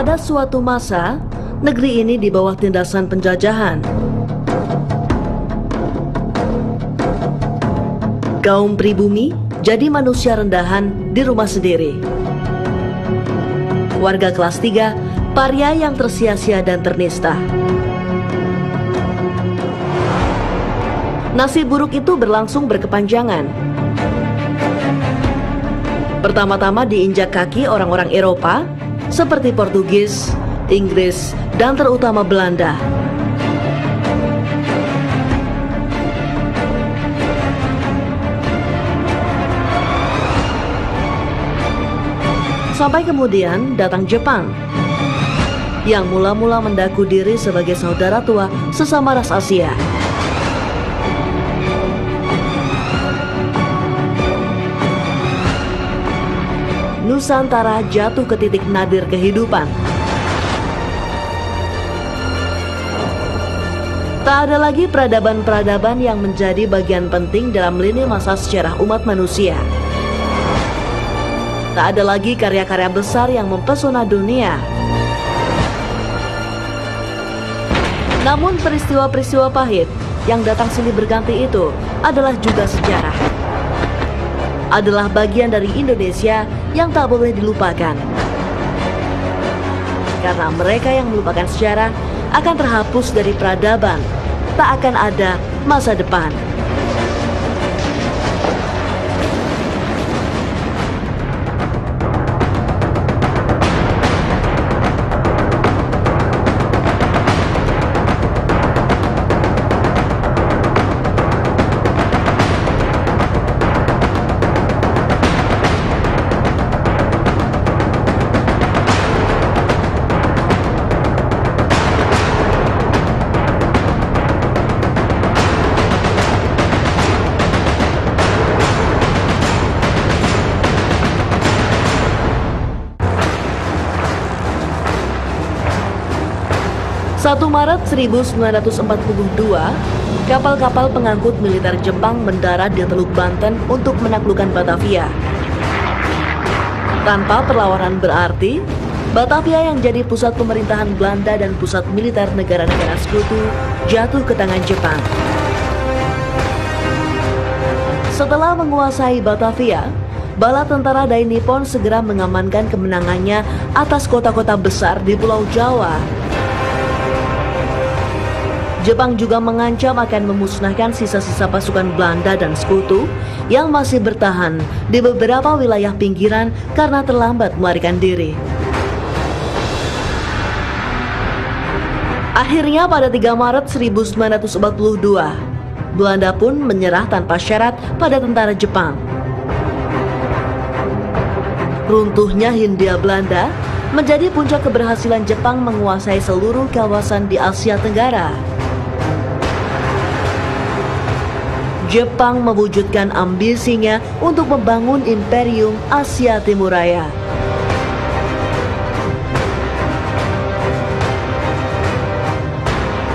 Pada suatu masa, negeri ini di bawah tindasan penjajahan. Kaum pribumi jadi manusia rendahan di rumah sendiri. Warga kelas 3, paria yang tersia-sia dan ternista. Nasib buruk itu berlangsung berkepanjangan. Pertama-tama diinjak kaki orang-orang Eropa seperti Portugis, Inggris, dan terutama Belanda. Sampai kemudian datang Jepang yang mula-mula mendaku diri sebagai saudara tua sesama ras Asia. Nusantara jatuh ke titik nadir kehidupan. Tak ada lagi peradaban-peradaban yang menjadi bagian penting dalam lini masa sejarah umat manusia. Tak ada lagi karya-karya besar yang mempesona dunia. Namun peristiwa-peristiwa pahit yang datang silih berganti itu adalah juga sejarah. Adalah bagian dari Indonesia yang tak boleh dilupakan. Karena mereka yang melupakan sejarah akan terhapus dari peradaban. Tak akan ada masa depan. Satu Maret 1942, kapal-kapal pengangkut militer Jepang mendarat di Teluk Banten untuk menaklukkan Batavia. Tanpa perlawanan berarti, Batavia yang jadi pusat pemerintahan Belanda dan pusat militer negara-negara sekutu jatuh ke tangan Jepang. Setelah menguasai Batavia, bala tentara Dai Nippon segera mengamankan kemenangannya atas kota-kota besar di Pulau Jawa. Jepang juga mengancam akan memusnahkan sisa-sisa pasukan Belanda dan sekutu yang masih bertahan di beberapa wilayah pinggiran karena terlambat melarikan diri. Akhirnya pada 3 Maret 1942, Belanda pun menyerah tanpa syarat pada tentara Jepang. Runtuhnya Hindia Belanda menjadi puncak keberhasilan Jepang menguasai seluruh kawasan di Asia Tenggara. Jepang mewujudkan ambisinya untuk membangun Imperium Asia Timur Raya.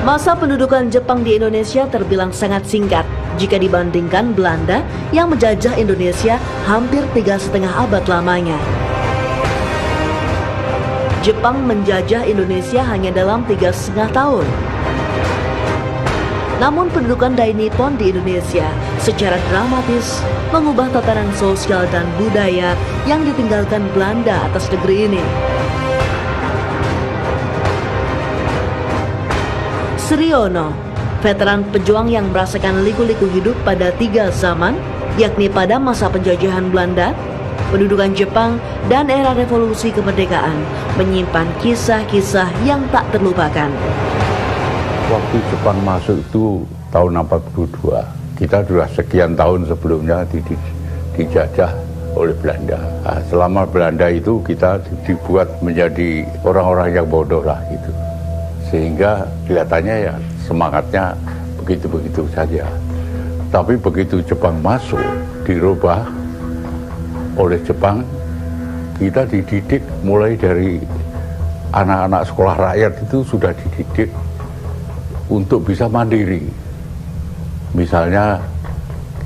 Masa pendudukan Jepang di Indonesia terbilang sangat singkat jika dibandingkan Belanda yang menjajah Indonesia hampir 3,5 abad lamanya. Jepang menjajah Indonesia hanya dalam 3,5 tahun. Namun pendudukan Dai Nippon di Indonesia secara dramatis mengubah tatanan sosial dan budaya yang ditinggalkan Belanda atas negeri ini. Suryono, veteran pejuang yang merasakan liku-liku hidup pada 3 zaman, yakni pada masa penjajahan Belanda, pendudukan Jepang, dan era revolusi kemerdekaan, menyimpan kisah-kisah yang tak terlupakan. Waktu Jepang masuk itu tahun 42, kita sudah sekian tahun sebelumnya dijajah oleh Belanda. Nah, selama Belanda itu kita dibuat menjadi orang-orang yang bodoh lah gitu. Sehingga kelihatannya ya semangatnya begitu-begitu saja. Tapi begitu Jepang masuk, dirubah oleh Jepang, kita dididik mulai dari anak-anak sekolah rakyat itu sudah dididik untuk bisa mandiri. Misalnya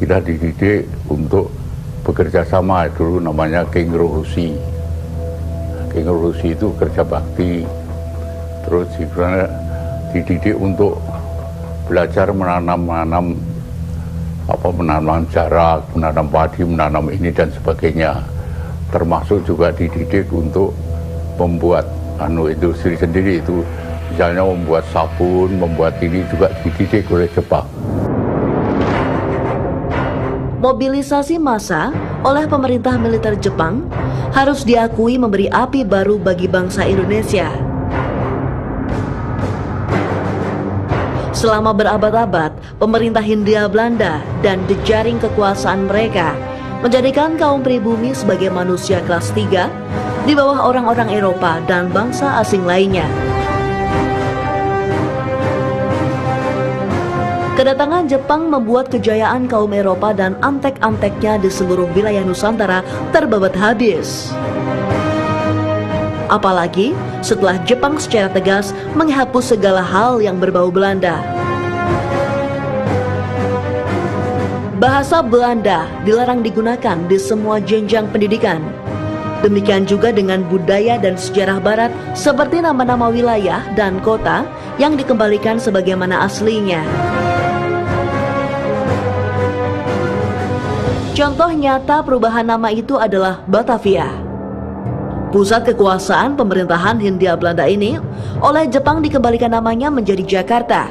kita dididik untuk bekerja sama, dulu namanya Kenrohoshi. King Rusi itu kerja bakti, terus juga dididik untuk belajar menanam jarak, menanam padi, menanam ini dan sebagainya. Termasuk juga dididik untuk membuat industri sendiri itu, misalnya membuat sabun, membuat ini juga dididik oleh Jepang. Mobilisasi massa oleh pemerintah militer Jepang harus diakui memberi api baru bagi bangsa Indonesia. Selama berabad-abad, pemerintah Hindia Belanda dan jejaring kekuasaan mereka menjadikan kaum pribumi sebagai manusia kelas 3 di bawah orang-orang Eropa dan bangsa asing lainnya. Kedatangan Jepang membuat kejayaan kaum Eropa dan antek-anteknya di seluruh wilayah Nusantara terbabat habis. Apalagi setelah Jepang secara tegas menghapus segala hal yang berbau Belanda. Bahasa Belanda dilarang digunakan di semua jenjang pendidikan. Demikian juga dengan budaya dan sejarah Barat seperti nama-nama wilayah dan kota yang dikembalikan sebagaimana aslinya. Contoh nyata perubahan nama itu adalah Batavia. Pusat kekuasaan pemerintahan Hindia Belanda ini oleh Jepang dikembalikan namanya menjadi Jakarta,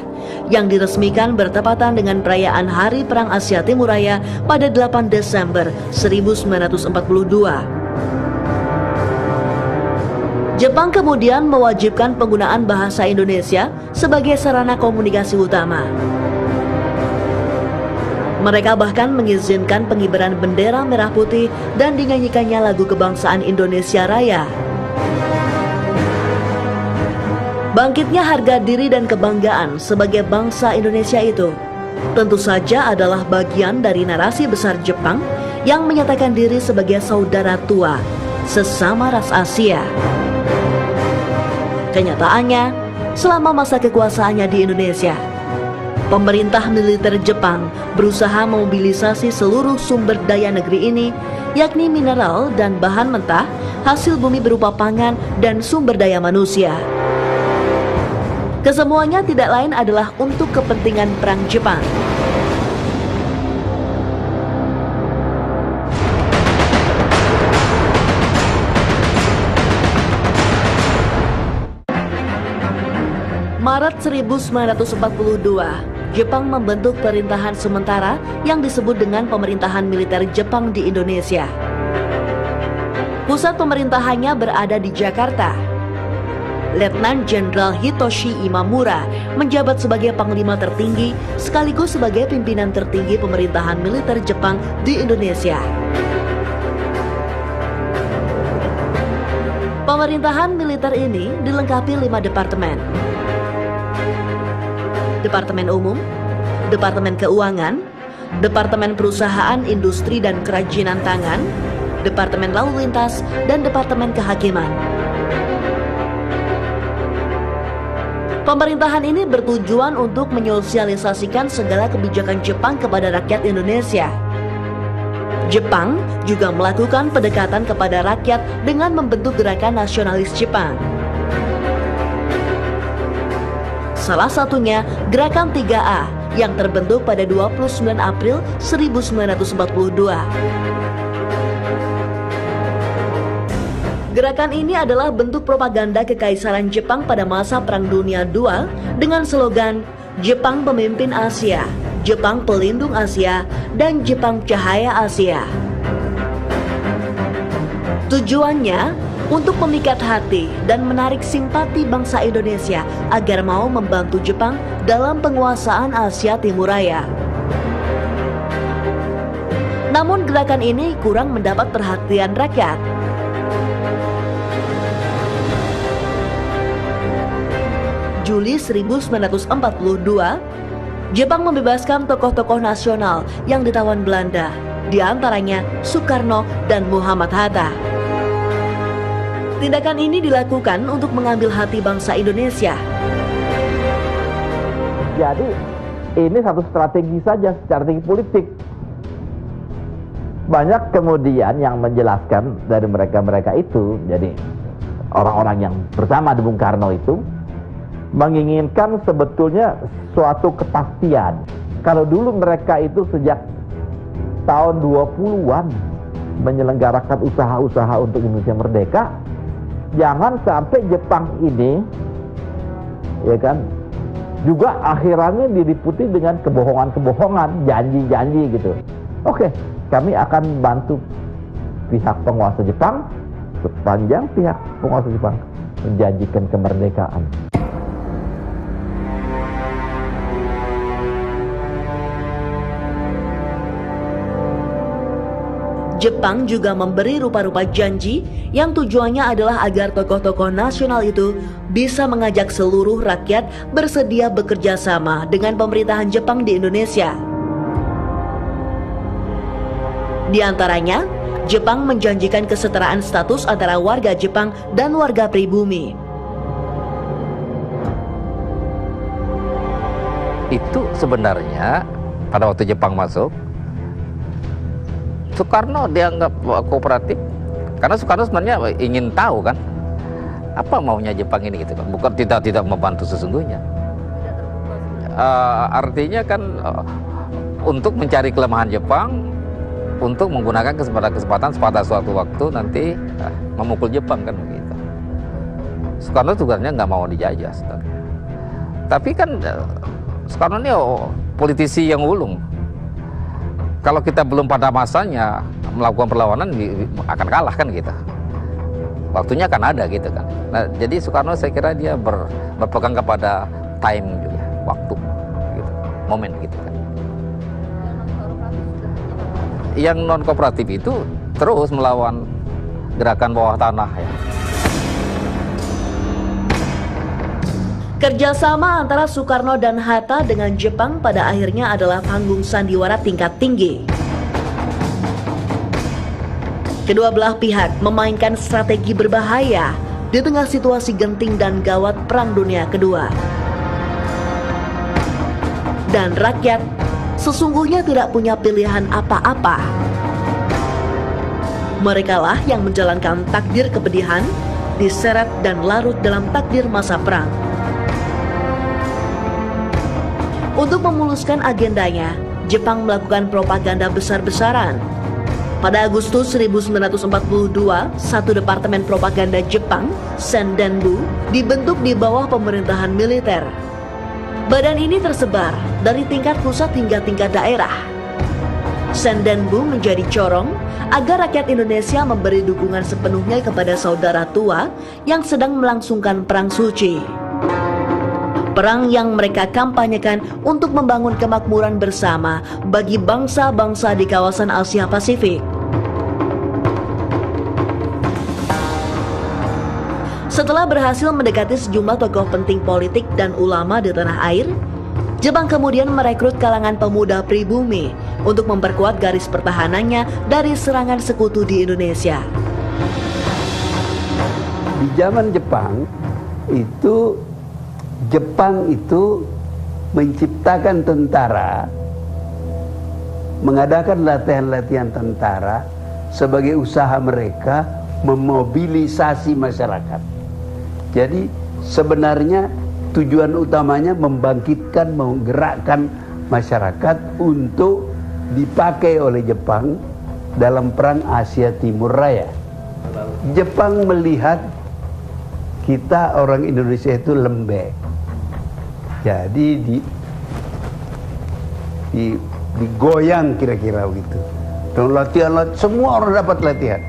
yang diresmikan bertepatan dengan perayaan Hari Perang Asia Timur Raya pada 8 Desember 1942. Jepang kemudian mewajibkan penggunaan bahasa Indonesia sebagai sarana komunikasi utama. Mereka bahkan mengizinkan pengibaran bendera merah putih dan dinyanyikannya lagu kebangsaan Indonesia Raya. Bangkitnya harga diri dan kebanggaan sebagai bangsa Indonesia itu tentu saja adalah bagian dari narasi besar Jepang yang menyatakan diri sebagai saudara tua sesama ras Asia. Kenyataannya, selama masa kekuasaannya di Indonesia, pemerintah militer Jepang berusaha memobilisasi seluruh sumber daya negeri ini, yakni mineral dan bahan mentah, hasil bumi berupa pangan dan sumber daya manusia. Kesemuanya tidak lain adalah untuk kepentingan perang Jepang. Maret 1942, Jepang membentuk pemerintahan sementara yang disebut dengan Pemerintahan Militer Jepang di Indonesia. Pusat pemerintahannya berada di Jakarta. Letnan Jenderal Hitoshi Imamura menjabat sebagai panglima tertinggi sekaligus sebagai pimpinan tertinggi pemerintahan militer Jepang di Indonesia. Pemerintahan militer ini dilengkapi 5 departemen. Departemen Umum, Departemen Keuangan, Departemen Perusahaan Industri dan Kerajinan Tangan, Departemen Lalu Lintas, dan Departemen Kehakiman. Pemerintahan ini bertujuan untuk menyosialisasikan segala kebijakan Jepang kepada rakyat Indonesia. Jepang juga melakukan pendekatan kepada rakyat dengan membentuk gerakan nasionalis Jepang. Salah satunya Gerakan 3A yang terbentuk pada 29 April 1942. Gerakan ini adalah bentuk propaganda kekaisaran Jepang pada masa Perang Dunia II dengan slogan Jepang Pemimpin Asia, Jepang Pelindung Asia, dan Jepang Cahaya Asia. Tujuannya untuk memikat hati dan menarik simpati bangsa Indonesia agar mau membantu Jepang dalam penguasaan Asia Timur Raya. Namun gerakan ini kurang mendapat perhatian rakyat. Juli 1942, Jepang membebaskan tokoh-tokoh nasional yang ditawan Belanda, di antaranya Soekarno dan Muhammad Hatta. Tindakan ini dilakukan untuk mengambil hati bangsa Indonesia. Jadi ini satu strategi saja, strategi politik. Banyak kemudian yang menjelaskan dari mereka-mereka itu, jadi orang-orang yang bersama di Bung Karno itu menginginkan sebetulnya suatu kepastian. Kalau dulu mereka itu sejak tahun 20-an menyelenggarakan usaha-usaha untuk Indonesia merdeka, jangan sampai Jepang ini, ya kan, juga akhirannya diliputi dengan kebohongan-kebohongan, janji-janji gitu. Oke, kami akan bantu pihak penguasa Jepang sepanjang pihak penguasa Jepang menjanjikan kemerdekaan. Jepang juga memberi rupa-rupa janji yang tujuannya adalah agar tokoh-tokoh nasional itu bisa mengajak seluruh rakyat bersedia bekerja sama dengan pemerintahan Jepang di Indonesia. Di antaranya, Jepang menjanjikan kesetaraan status antara warga Jepang dan warga pribumi. Itu sebenarnya pada waktu Jepang masuk, Soekarno dianggap kooperatif karena Soekarno sebenarnya ingin tahu kan apa maunya Jepang ini gitu kan, bukan tidak membantu sesungguhnya. Artinya kan untuk mencari kelemahan Jepang, untuk menggunakan kesempatan pada suatu waktu nanti memukul Jepang kan begitu. Soekarno sebenarnya nggak mau dijajah sebenarnya. Tapi kan Soekarno ini politisi yang ulung. Kalau kita belum pada masanya melakukan perlawanan akan kalah kan gitu. Waktunya akan ada gitu kan. Nah, jadi Soekarno saya kira dia berpegang kepada time juga, waktu gitu, momen gitu kan. Yang non kooperatif itu terus melawan gerakan bawah tanah ya. Kerjasama antara Soekarno dan Hatta dengan Jepang pada akhirnya adalah panggung sandiwara tingkat tinggi. Kedua belah pihak memainkan strategi berbahaya di tengah situasi genting dan gawat Perang Dunia Kedua. Dan rakyat sesungguhnya tidak punya pilihan apa-apa. Merekalah yang menjalankan takdir kepedihan, diseret dan larut dalam takdir masa perang. Untuk memuluskan agendanya, Jepang melakukan propaganda besar-besaran. Pada Agustus 1942, satu departemen propaganda Jepang, Sendenbu, dibentuk di bawah pemerintahan militer. Badan ini tersebar dari tingkat pusat hingga tingkat daerah. Sendenbu menjadi corong agar rakyat Indonesia memberi dukungan sepenuhnya kepada saudara tua yang sedang melangsungkan Perang Suci. Perang yang mereka kampanyekan untuk membangun kemakmuran bersama bagi bangsa-bangsa di kawasan Asia Pasifik. Setelah berhasil mendekati sejumlah tokoh penting politik dan ulama di tanah air, Jepang kemudian merekrut kalangan pemuda pribumi untuk memperkuat garis pertahanannya dari serangan sekutu di Indonesia. Di zaman Jepang itu menciptakan tentara, mengadakan latihan-latihan tentara sebagai usaha mereka memobilisasi masyarakat. Jadi sebenarnya tujuan utamanya membangkitkan, menggerakkan masyarakat untuk dipakai oleh Jepang dalam Perang Asia Timur Raya. Jepang melihat kita orang Indonesia itu lembek. Jadi digoyang kira-kira begitu. Dan latihan, semua orang dapat latihan.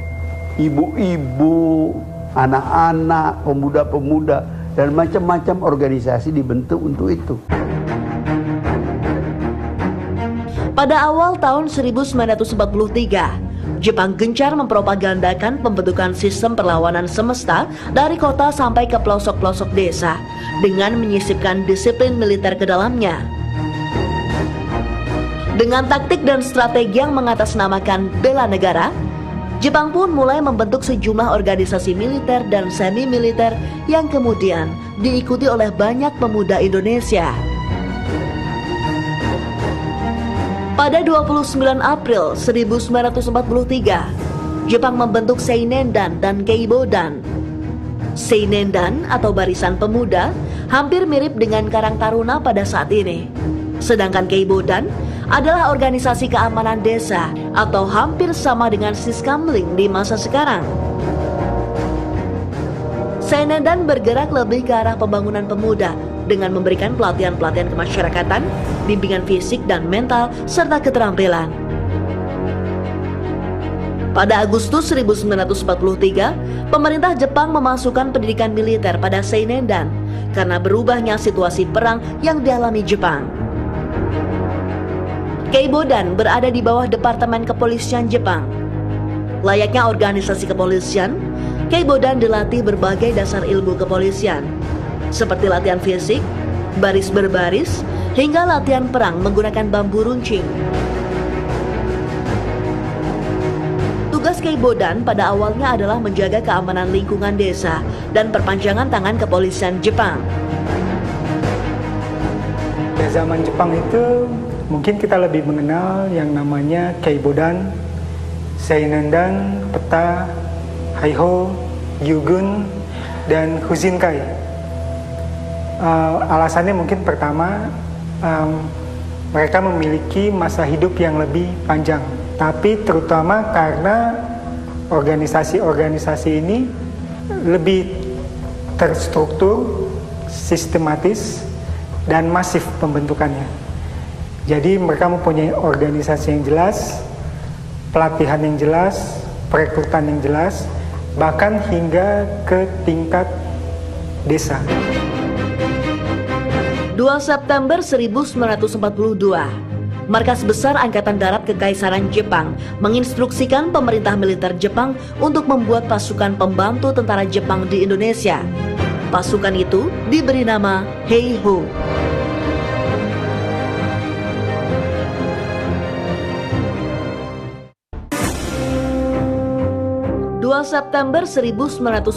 Ibu-ibu, anak-anak, pemuda-pemuda, dan macam-macam organisasi dibentuk untuk itu. Pada awal tahun 1943, Jepang gencar mempropagandakan pembentukan sistem perlawanan semesta dari kota sampai ke pelosok-pelosok desa dengan menyisipkan disiplin militer ke dalamnya. Dengan taktik dan strategi yang mengatasnamakan bela negara, Jepang pun mulai membentuk sejumlah organisasi militer dan semi-militer yang kemudian diikuti oleh banyak pemuda Indonesia. Pada 29 April 1943, Jepang membentuk Seinendan dan Keibodan. Seinendan atau Barisan Pemuda hampir mirip dengan Karang Taruna pada saat ini. Sedangkan Keibodan adalah organisasi keamanan desa atau hampir sama dengan Siskamling di masa sekarang. Seinendan bergerak lebih ke arah pembangunan pemuda dengan memberikan pelatihan-pelatihan kemasyarakatan, bimbingan fisik dan mental, serta keterampilan. Pada Agustus 1943, pemerintah Jepang memasukkan pendidikan militer pada Seinendan karena berubahnya situasi perang yang dialami Jepang. Keibodan berada di bawah Departemen Kepolisian Jepang. Layaknya organisasi kepolisian, Keibodan dilatih berbagai dasar ilmu kepolisian, seperti latihan fisik, baris berbaris, hingga latihan perang menggunakan bambu runcing. Tugas Keibodan pada awalnya adalah menjaga keamanan lingkungan desa dan perpanjangan tangan kepolisian Jepang. Pada zaman Jepang itu mungkin kita lebih mengenal yang namanya Keibodan, Seinendan, Peta, Heiho, Gyugun, dan Huzinkai. Alasannya mungkin pertama, mereka memiliki masa hidup yang lebih panjang. Tapi terutama karena organisasi-organisasi ini lebih terstruktur, sistematis, dan masif pembentukannya. Jadi mereka mempunyai organisasi yang jelas, pelatihan yang jelas, perekrutan yang jelas, bahkan hingga ke tingkat desa. 2 September 1942, Markas Besar Angkatan Darat Kekaisaran Jepang menginstruksikan pemerintah militer Jepang untuk membuat pasukan pembantu tentara Jepang di Indonesia. Pasukan itu diberi nama Heiho. September 1942,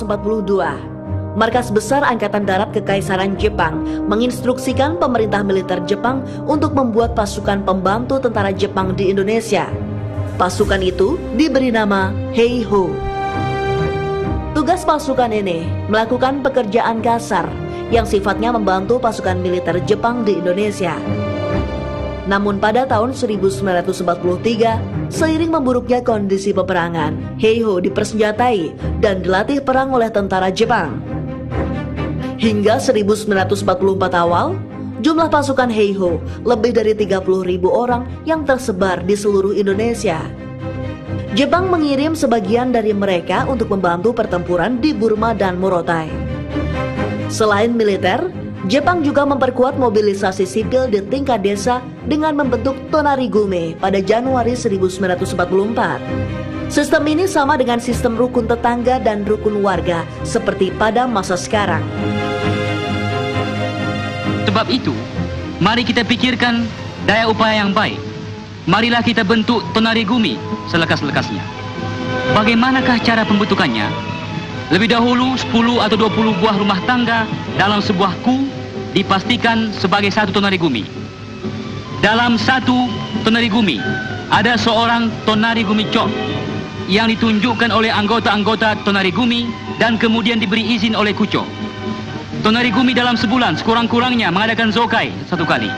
Markas Besar Angkatan Darat Kekaisaran Jepang menginstruksikan pemerintah militer Jepang untuk membuat pasukan pembantu tentara Jepang di Indonesia. Pasukan itu diberi nama Heiho. Tugas pasukan ini melakukan pekerjaan kasar yang sifatnya membantu pasukan militer Jepang di Indonesia. Namun pada tahun 1943, seiring memburuknya kondisi peperangan, Heiho dipersenjatai dan dilatih perang oleh tentara Jepang. Hingga 1944 awal, jumlah pasukan Heiho lebih dari 30.000 orang yang tersebar di seluruh Indonesia. Jepang mengirim sebagian dari mereka untuk membantu pertempuran di Burma dan Morotai. Selain militer, Jepang juga memperkuat mobilisasi sipil di tingkat desa dengan membentuk Tonarigume pada Januari 1944. Sistem ini sama dengan sistem rukun tetangga dan rukun warga seperti pada masa sekarang. Sebab itu, mari kita pikirkan daya upaya yang baik. Marilah kita bentuk Tonarigumi selekas-lekasnya. Bagaimanakah cara pembentukannya? Lebih dahulu 10 atau 20 buah rumah tangga dalam sebuah ku dipastikan sebagai satu Tonarigumi. Dalam satu Tonarigumi ada seorang Tonarigumi Chok yang ditunjukkan oleh anggota-anggota Tonarigumi dan kemudian diberi izin oleh Kucho. Tonarigumi dalam sebulan sekurang-kurangnya mengadakan zokai 1 kali.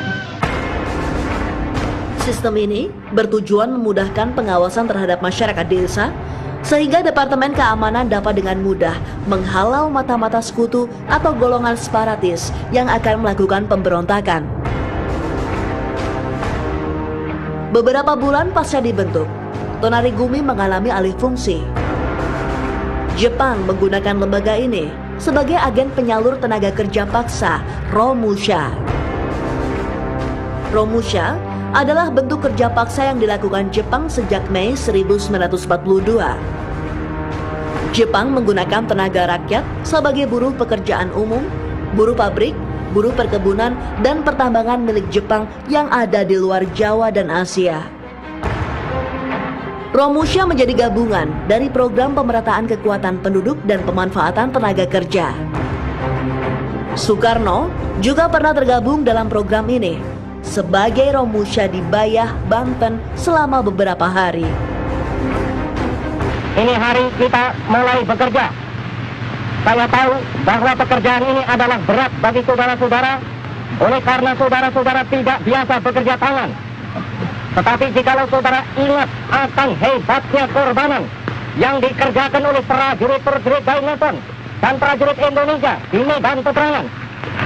Sistem ini bertujuan memudahkan pengawasan terhadap masyarakat desa sehingga Departemen Keamanan dapat dengan mudah menghalau mata-mata sekutu atau golongan separatis yang akan melakukan pemberontakan. Beberapa bulan pasca dibentuk, Tonarigumi mengalami alih fungsi. Jepang menggunakan lembaga ini sebagai agen penyalur tenaga kerja paksa, Romusha. Romusha adalah bentuk kerja paksa yang dilakukan Jepang sejak Mei 1942. Jepang menggunakan tenaga rakyat sebagai buruh pekerjaan umum, buruh pabrik, buruh perkebunan, dan pertambangan milik Jepang yang ada di luar Jawa dan Asia. Romusha menjadi gabungan dari program pemerataan kekuatan penduduk dan pemanfaatan tenaga kerja. Soekarno juga pernah tergabung dalam program ini sebagai Romusha di Bayah, Banten selama beberapa hari. Ini hari kita mulai bekerja. Saya tahu bahwa pekerjaan ini adalah berat bagi saudara-saudara, oleh karena saudara-saudara tidak biasa bekerja tangan. Tetapi jikalau saudara ingat akan hebatnya korbanan yang dikerjakan oleh prajurit-prajurit Dainipon dan prajurit Indonesia di medan peperangan,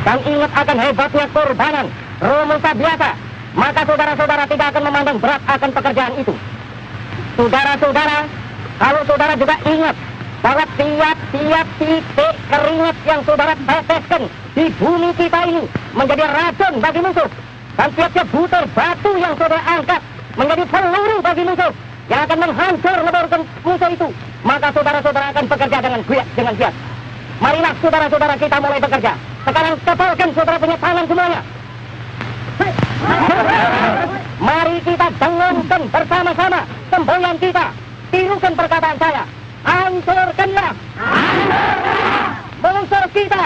dan ingat akan hebatnya korbanan Romusa biasa, maka saudara-saudara tidak akan memandang berat akan pekerjaan itu. Saudara-saudara, kalau saudara juga ingat bahwa tiap-tiap titik keringat yang saudara teteskan di bumi kita ini menjadi racun bagi musuh, dan tiap-tiap butir batu yang saudara angkat menjadi peluru bagi musuh yang akan menghancur leburkan musuh itu, maka saudara-saudara akan bekerja dengan giat. Marilah saudara-saudara kita mulai bekerja. Sekarang kepalkan saudara punya tangan semuanya. Mari kita dengarkan bersama-sama semboyan kita. Tirukan perkataan saya. Hancurkanlah musuh kita,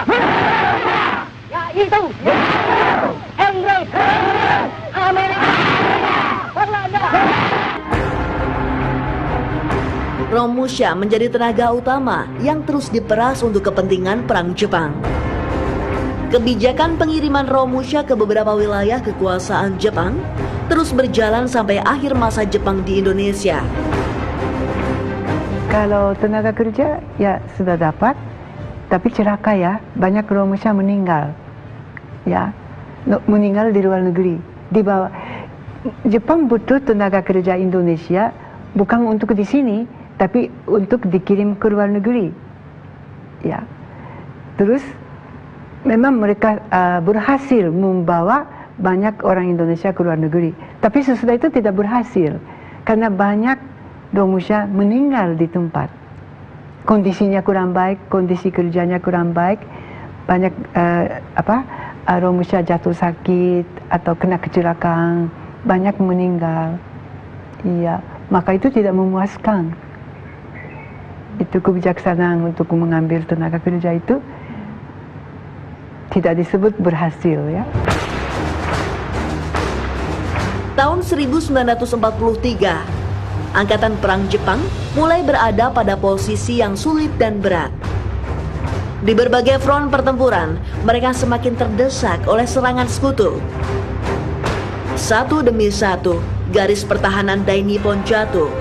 yaitu Inggris, Amerika, Belanda. Romusha menjadi tenaga utama yang terus diperas untuk kepentingan Perang Jepang. Kebijakan pengiriman Romusha ke beberapa wilayah kekuasaan Jepang terus berjalan sampai akhir masa Jepang di Indonesia. Kalau tenaga kerja ya sudah dapat, tapi celaka ya, banyak Romusha meninggal. Ya, meninggal di luar negeri. Di bawah Jepang butuh tenaga kerja Indonesia bukan untuk di sini, tapi untuk dikirim ke luar negeri. Ya. Terus memang mereka berhasil membawa banyak orang Indonesia ke luar negeri. Tapi sesudah itu tidak berhasil karena banyak Romusha meninggal di tempat. Kondisinya kurang baik, kondisi kerjanya kurang baik. Banyak Romusha jatuh sakit atau kena kecelakaan, banyak meninggal. Iya, maka itu tidak memuaskan. Itu kebijaksanaan untuk mengambil tenaga kerja itu tidak disebut berhasil ya. Tahun 1943, Angkatan Perang Jepang mulai berada pada posisi yang sulit dan berat. Di berbagai front pertempuran, mereka semakin terdesak oleh serangan sekutu. Satu demi satu, garis pertahanan Dainippon jatuh.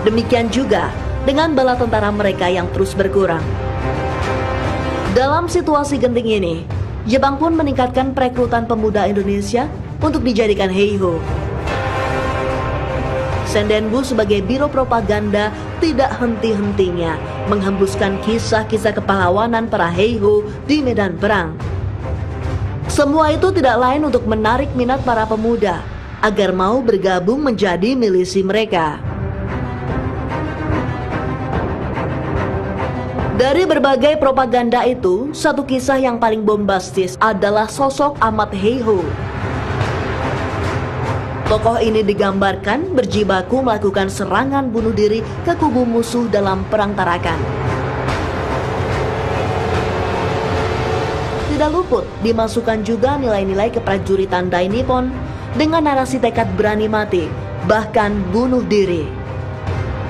Demikian juga dengan bala tentara mereka yang terus berkurang. Dalam situasi genting ini, Jepang pun meningkatkan perekrutan pemuda Indonesia untuk dijadikan heiho. Sendenbu sebagai biro propaganda tidak henti-hentinya menghembuskan kisah-kisah kepahlawanan para heiho di medan perang. Semua itu tidak lain untuk menarik minat para pemuda agar mau bergabung menjadi milisi mereka. Dari berbagai propaganda itu, satu kisah yang paling bombastis adalah sosok Ahmad Heiho. Tokoh ini digambarkan berjibaku melakukan serangan bunuh diri ke kubu musuh dalam Perang Tarakan. Tidak luput dimasukkan juga nilai-nilai keprajuritan Dainippon dengan narasi tekad berani mati, bahkan bunuh diri.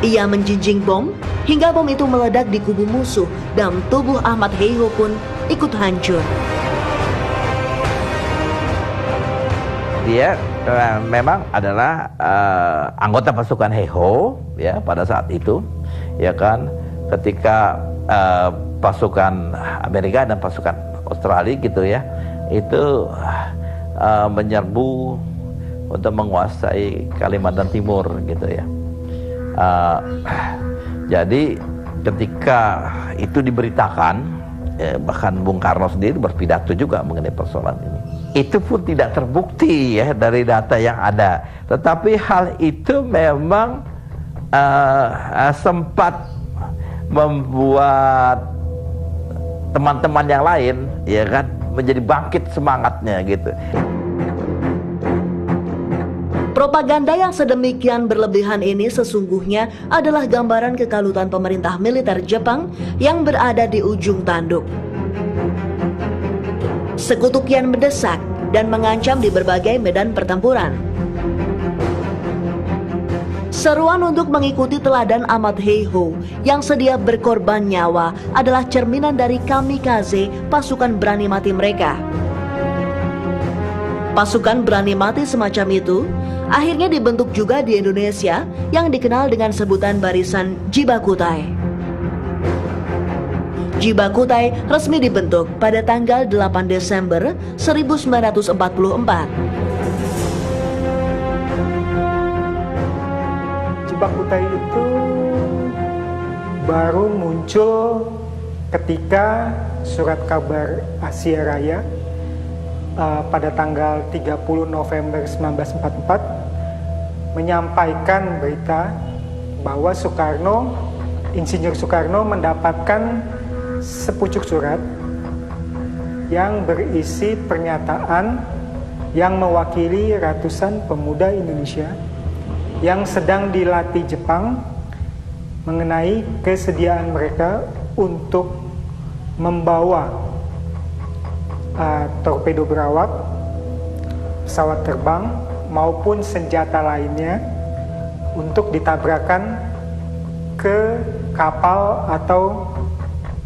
Ia menjinjing bom hingga bom itu meledak di kubu musuh dan tubuh Ahmad Heiho pun ikut hancur. Dia memang adalah anggota pasukan Heiho ya pada saat itu, ya kan, ketika pasukan Amerika dan pasukan Australia gitu ya itu menyerbu untuk menguasai Kalimantan Timur gitu ya. Jadi ketika itu diberitakan, bahkan Bung Karno sendiri berpidato juga mengenai persoalan ini. Itu pun tidak terbukti ya dari data yang ada. Tetapi hal itu memang sempat membuat teman-teman yang lain ya kan menjadi bangkit semangatnya gitu. Propaganda yang sedemikian berlebihan ini sesungguhnya adalah gambaran kekalutan pemerintah militer Jepang yang berada di ujung tanduk. Sekutu kian mendesak dan mengancam di berbagai medan pertempuran. Seruan untuk mengikuti teladan Ahmad Heiho yang sedia berkorban nyawa adalah cerminan dari kamikaze pasukan berani mati mereka. Pasukan berani mati semacam itu akhirnya dibentuk juga di Indonesia yang dikenal dengan sebutan barisan Jibakutai. Jibakutai resmi dibentuk pada tanggal 8 Desember 1944. Jibakutai itu baru muncul ketika surat kabar Asia Raya pada tanggal 30 November 1944 menyampaikan berita bahwa Insinyur Soekarno mendapatkan sepucuk surat yang berisi pernyataan yang mewakili ratusan pemuda Indonesia yang sedang dilatih Jepang mengenai kesediaan mereka untuk membawa torpedo berawak, pesawat terbang maupun senjata lainnya untuk ditabrakkan ke kapal atau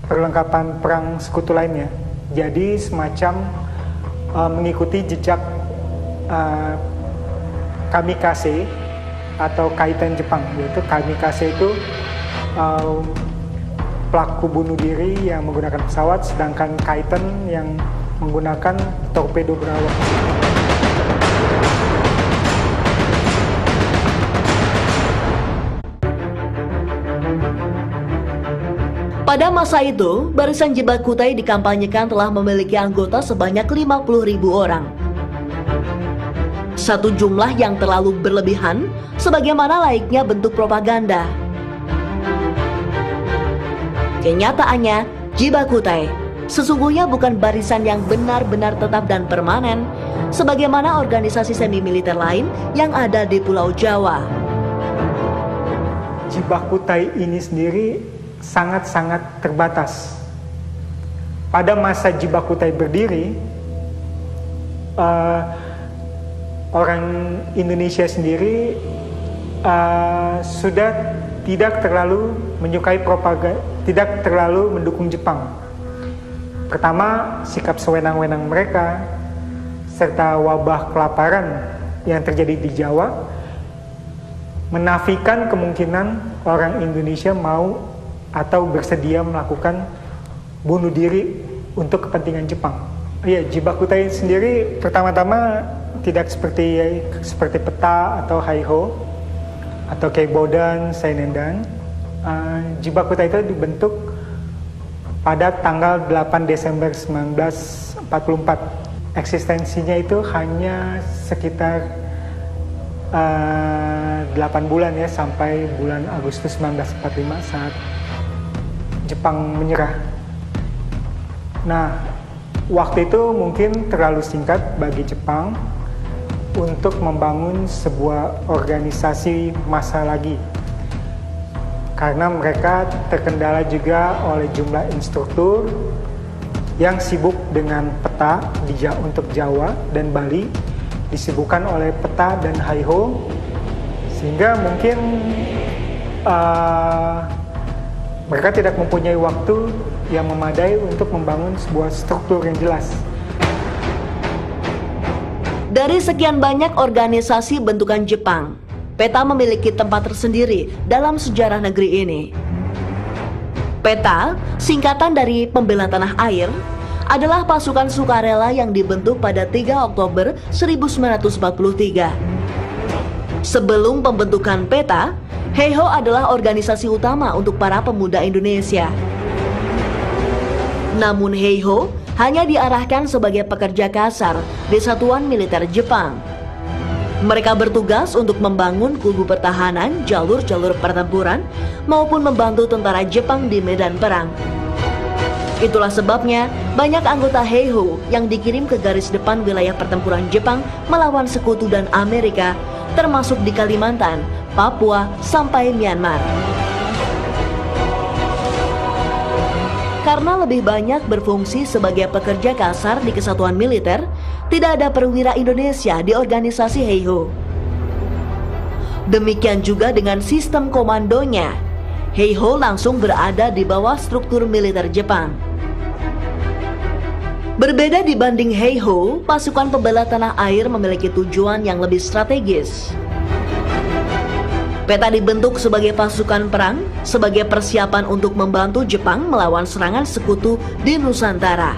perlengkapan perang sekutu lainnya. Jadi semacam mengikuti jejak kamikaze atau kaitan Jepang, yaitu kamikaze itu pelaku bunuh diri yang menggunakan pesawat, sedangkan kaitan yang menggunakan torpedo berawak. Pada masa itu, barisan Jibakutai dikampanyekan telah memiliki anggota sebanyak 50.000 orang. Satu jumlah yang terlalu berlebihan, sebagaimana layaknya bentuk propaganda. Kenyataannya, Jibakutai sesungguhnya bukan barisan yang benar-benar tetap dan permanen, sebagaimana organisasi semi-militer lain yang ada di Pulau Jawa. Jibakutai ini sendiri sangat-sangat terbatas. Pada masa Jibakutai berdiri, orang Indonesia sendiri sudah tidak terlalu menyukai propaganda, tidak terlalu mendukung Jepang. Pertama, sikap sewenang-wenang mereka, serta wabah kelaparan yang terjadi di Jawa, menafikan kemungkinan orang Indonesia mau atau bersedia melakukan bunuh diri untuk kepentingan Jepang. Iya, Jibakutai sendiri pertama-tama tidak seperti Peta atau Heiho atau Keibodan, Sainendan. Jibakutai itu dibentuk pada tanggal 8 Desember 1944. Eksistensinya itu hanya sekitar 8 bulan ya, sampai bulan Agustus 1945 saat Jepang menyerah. Nah, waktu itu mungkin terlalu singkat bagi Jepang untuk membangun sebuah organisasi massa lagi, karena mereka terkendala juga oleh jumlah instruktur yang sibuk dengan peta untuk Jawa dan Bali, disibukkan oleh Peta dan Heiho, sehingga mungkin mereka tidak mempunyai waktu yang memadai untuk membangun sebuah struktur yang jelas. Dari sekian banyak organisasi bentukan Jepang, Peta memiliki tempat tersendiri dalam sejarah negeri ini. Peta, singkatan dari Pembela Tanah Air, adalah pasukan sukarela yang dibentuk pada 3 Oktober 1943. Sebelum pembentukan Peta, Heiho adalah organisasi utama untuk para pemuda Indonesia. Namun Heiho hanya diarahkan sebagai pekerja kasar di satuan militer Jepang. Mereka bertugas untuk membangun kubu pertahanan, jalur-jalur pertempuran, maupun membantu tentara Jepang di medan perang. Itulah sebabnya banyak anggota Heiho yang dikirim ke garis depan wilayah pertempuran Jepang melawan sekutu dan Amerika, termasuk di Kalimantan, Papua, sampai Myanmar. Karena lebih banyak berfungsi sebagai pekerja kasar di kesatuan militer, tidak ada perwira Indonesia di organisasi Heiho. Demikian juga dengan sistem komandonya. Heiho langsung berada di bawah struktur militer Jepang. Berbeda dibanding Heiho, pasukan pembela tanah air memiliki tujuan yang lebih strategis. Peta dibentuk sebagai pasukan perang, sebagai persiapan untuk membantu Jepang melawan serangan sekutu di Nusantara.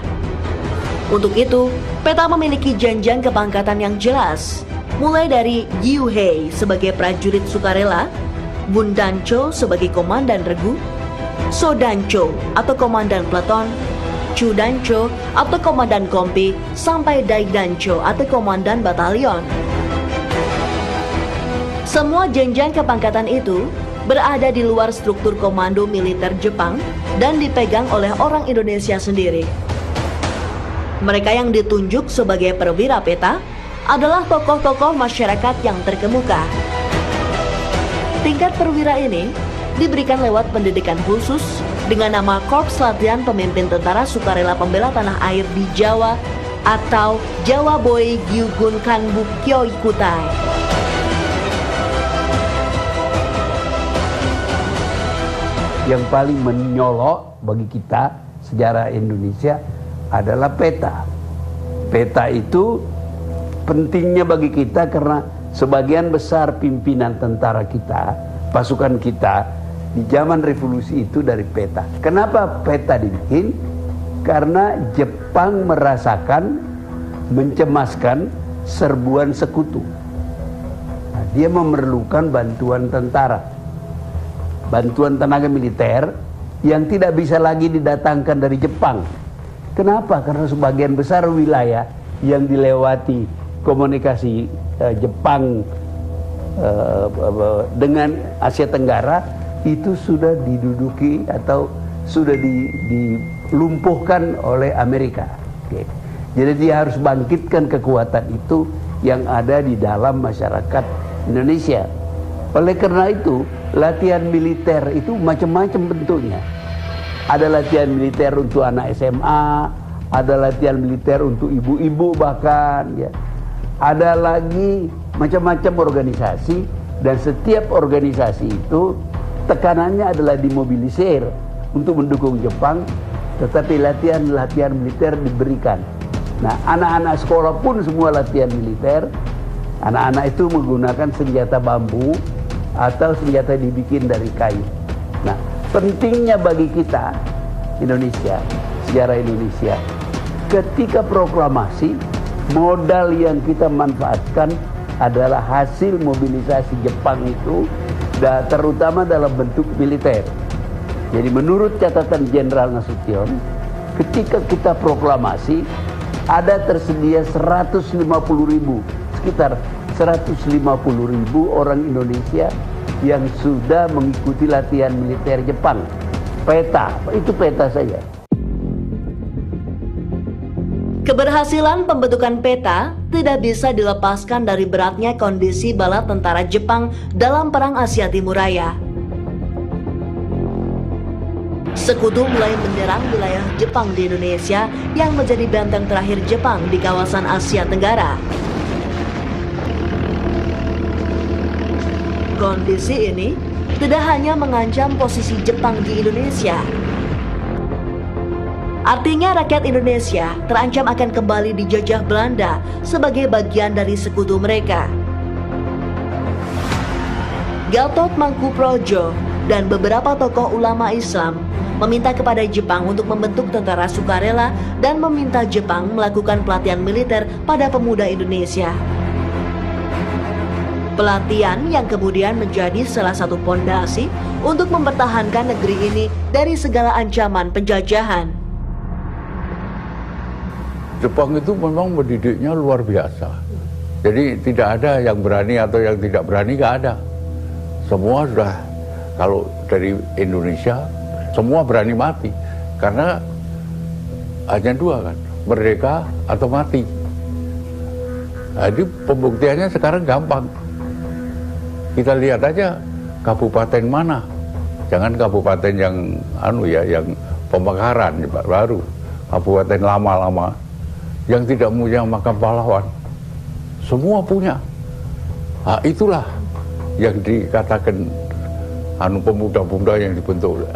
Untuk itu, peta memiliki jenjang kepangkatan yang jelas, mulai dari Gyuhei sebagai prajurit sukarela, Bundancho sebagai komandan regu, Sodancho atau komandan peleton, Chudancho atau komandan kompi, sampai Daidancho atau komandan batalion. Semua jenjang kepangkatan itu berada di luar struktur komando militer Jepang dan dipegang oleh orang Indonesia sendiri. Mereka yang ditunjuk sebagai perwira peta adalah tokoh-tokoh masyarakat yang terkemuka. Tingkat perwira ini diberikan lewat pendidikan khusus dengan nama Korps Latihan Pemimpin Tentara Sukarela Pembela Tanah Air di Jawa atau Jawa Boy Gyugun Kanbuk Kyoi Kutai. Yang paling menyolok bagi kita sejarah Indonesia adalah peta. Peta itu pentingnya bagi kita karena sebagian besar pimpinan tentara kita, pasukan kita di zaman revolusi itu dari peta. Kenapa peta dibikin? Karena Jepang merasakan mencemaskan serbuan sekutu. Nah, dia memerlukan bantuan tentara, bantuan tenaga militer yang tidak bisa lagi didatangkan dari Jepang. Kenapa? Karena sebagian besar wilayah yang dilewati komunikasi Jepang dengan Asia Tenggara itu sudah diduduki atau sudah dilumpuhkan oleh Amerika. Oke. Jadi dia harus bangkitkan kekuatan itu yang ada di dalam masyarakat Indonesia. Oleh karena itu, latihan militer itu macam-macam bentuknya. Ada latihan militer untuk anak SMA, ada latihan militer untuk ibu-ibu bahkan, ya. Ada lagi macam-macam organisasi, dan setiap organisasi itu tekanannya adalah dimobilisir untuk mendukung Jepang, tetapi latihan-latihan militer diberikan. Nah, anak-anak sekolah pun semua latihan militer. Anak-anak itu menggunakan senjata bambu atau senjata dibikin dari kayu. Nah, pentingnya bagi kita Indonesia, sejarah Indonesia, ketika proklamasi, modal yang kita manfaatkan adalah hasil mobilisasi Jepang itu, terutama dalam bentuk militer. Jadi menurut catatan Jenderal Nasution, ketika kita proklamasi, ada tersedia 150.000, sekitar 150.000 orang Indonesia yang sudah mengikuti latihan militer Jepang. Peta, itu peta saja. Keberhasilan pembentukan peta tidak bisa dilepaskan dari beratnya kondisi bala tentara Jepang dalam Perang Asia Timur Raya. Sekutu mulai menyerang wilayah Jepang di Indonesia yang menjadi benteng terakhir Jepang di kawasan Asia Tenggara. Kondisi ini tidak hanya mengancam posisi Jepang di Indonesia. Artinya rakyat Indonesia terancam akan kembali dijajah Belanda sebagai bagian dari sekutu mereka. Gatot Mangkuprojo dan beberapa tokoh ulama Islam meminta kepada Jepang untuk membentuk tentara sukarela dan meminta Jepang melakukan pelatihan militer pada pemuda Indonesia. Pelatihan yang kemudian menjadi salah satu pondasi untuk mempertahankan negeri ini dari segala ancaman penjajahan. Jepang itu memang mendidiknya luar biasa. Jadi tidak ada yang berani atau yang tidak berani, nggak ada. Semua sudah, kalau dari Indonesia, semua berani mati. Karena hanya dua kan, merdeka atau mati. Jadi pembuktiannya sekarang gampang. Kita lihat aja kabupaten mana. Jangan kabupaten yang yang pemekaran baru. Kabupaten lama-lama yang tidak punya makam pahlawan, semua punya. Nah, itulah yang dikatakan pemuda-pemuda yang dibentuk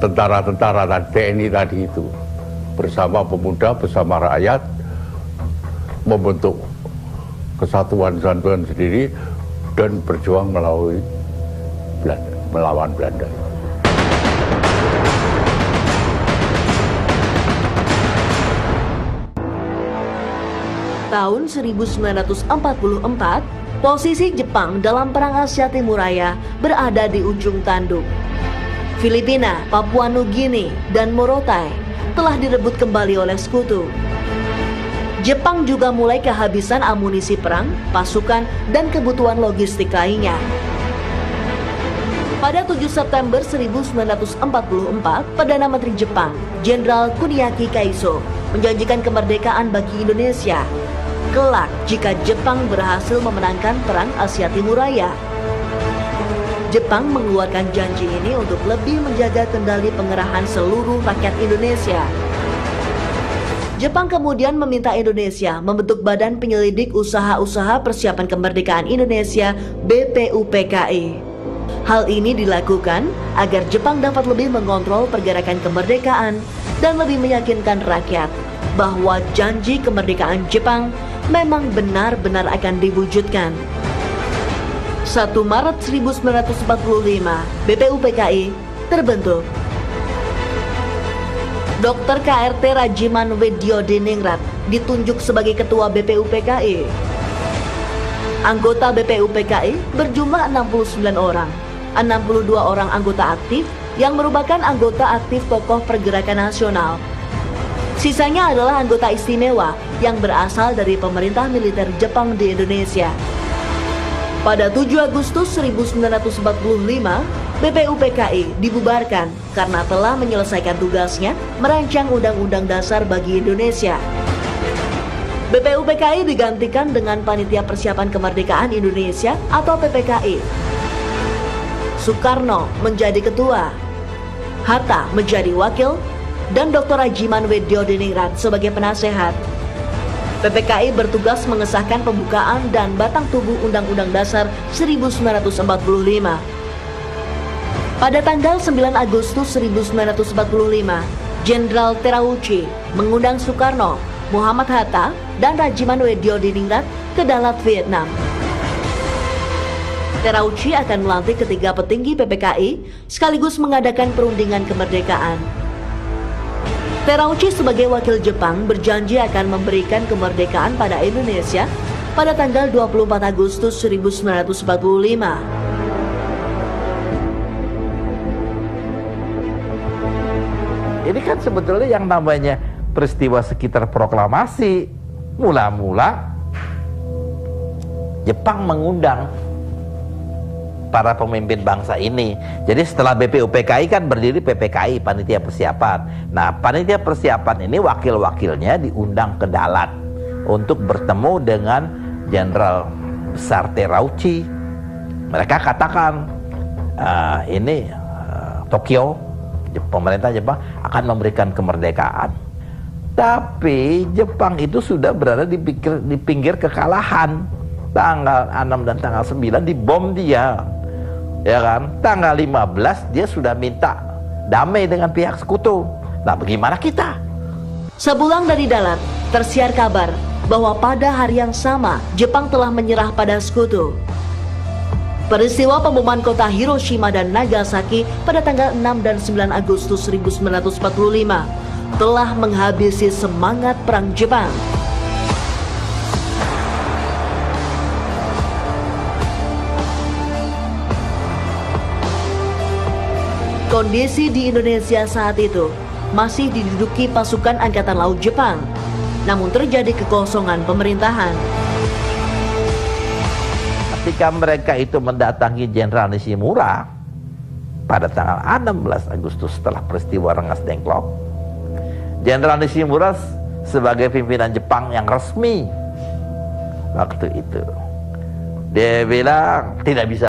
tentara-tentara TNI tadi itu bersama pemuda, bersama rakyat membentuk kesatuan sendiri dan berjuang melawan Belanda. Tahun 1944, posisi Jepang dalam Perang Asia Timuraya berada di ujung tanduk. Filipina, Papua Nugini, dan Morotai telah direbut kembali oleh sekutu. Jepang juga mulai kehabisan amunisi perang, pasukan, dan kebutuhan logistik lainnya. Pada 7 September 1944, Perdana Menteri Jepang, Jenderal Kuniaki Kaiso, menjanjikan kemerdekaan bagi Indonesia kelak jika Jepang berhasil memenangkan Perang Asia Timuraya. Jepang mengeluarkan janji ini untuk lebih menjaga kendali pengerahan seluruh rakyat Indonesia. Jepang kemudian meminta Indonesia membentuk Badan Penyelidik Usaha-Usaha Persiapan Kemerdekaan Indonesia (BPUPKI). Hal ini dilakukan agar Jepang dapat lebih mengontrol pergerakan kemerdekaan dan lebih meyakinkan rakyat bahwa janji kemerdekaan Jepang memang benar-benar akan diwujudkan. 1 Maret 1945, BPUPKI terbentuk. Dr. KRT Rajiman Widyodiningrat ditunjuk sebagai Ketua BPUPKI. Anggota BPUPKI berjumlah 69 orang, 62 orang anggota aktif yang merupakan anggota aktif tokoh pergerakan nasional. Sisanya adalah anggota istimewa yang berasal dari pemerintah militer Jepang di Indonesia. Pada 7 Agustus 1945, BPUPKI dibubarkan karena telah menyelesaikan tugasnya merancang Undang-Undang Dasar bagi Indonesia. BPUPKI digantikan dengan Panitia Persiapan Kemerdekaan Indonesia atau PPKI. Soekarno menjadi ketua, Hatta menjadi wakil, dan Dr. Rajiman Widyodiningrat sebagai penasehat. PPKI bertugas mengesahkan pembukaan dan batang tubuh Undang-Undang Dasar 1945. Pada tanggal 9 Agustus 1945, Jenderal Terauchi mengundang Soekarno, Muhammad Hatta, dan Rajiman Widyodiningrat ke Dalat, Vietnam. Terauchi akan melantik ketiga petinggi PPKI sekaligus mengadakan perundingan kemerdekaan. Terauchi sebagai wakil Jepang berjanji akan memberikan kemerdekaan pada Indonesia pada tanggal 24 Agustus 1945. Ini kan sebetulnya yang namanya peristiwa sekitar proklamasi. Mula-mula Jepang mengundang para pemimpin bangsa ini. Jadi setelah BPUPKI kan berdiri PPKI, Panitia Persiapan. Nah, Panitia Persiapan ini wakil-wakilnya diundang ke Dalat untuk bertemu dengan Jenderal Besar Terauchi. Mereka katakan Tokyo, pemerintah Jepang akan memberikan kemerdekaan. Tapi Jepang itu sudah berada di pinggir kekalahan. Tanggal 6 dan tanggal 9 dibom dia. Ya kan? Tanggal 15 dia sudah minta damai dengan pihak sekutu. Nah, bagaimana kita? Sepulang dari Dalat, tersiar kabar bahwa pada hari yang sama Jepang telah menyerah pada sekutu. Peristiwa pemboman kota Hiroshima dan Nagasaki pada tanggal 6 dan 9 Agustus 1945 telah menghabisi semangat perang Jepang. Kondisi di Indonesia saat itu masih diduduki pasukan Angkatan Laut Jepang, namun terjadi kekosongan pemerintahan. Ketika mereka itu mendatangi Jenderal Nishimura pada tanggal 16 Agustus setelah peristiwa Rengas Dengklok, Jenderal Nishimura sebagai pimpinan Jepang yang resmi waktu itu, dia bilang tidak bisa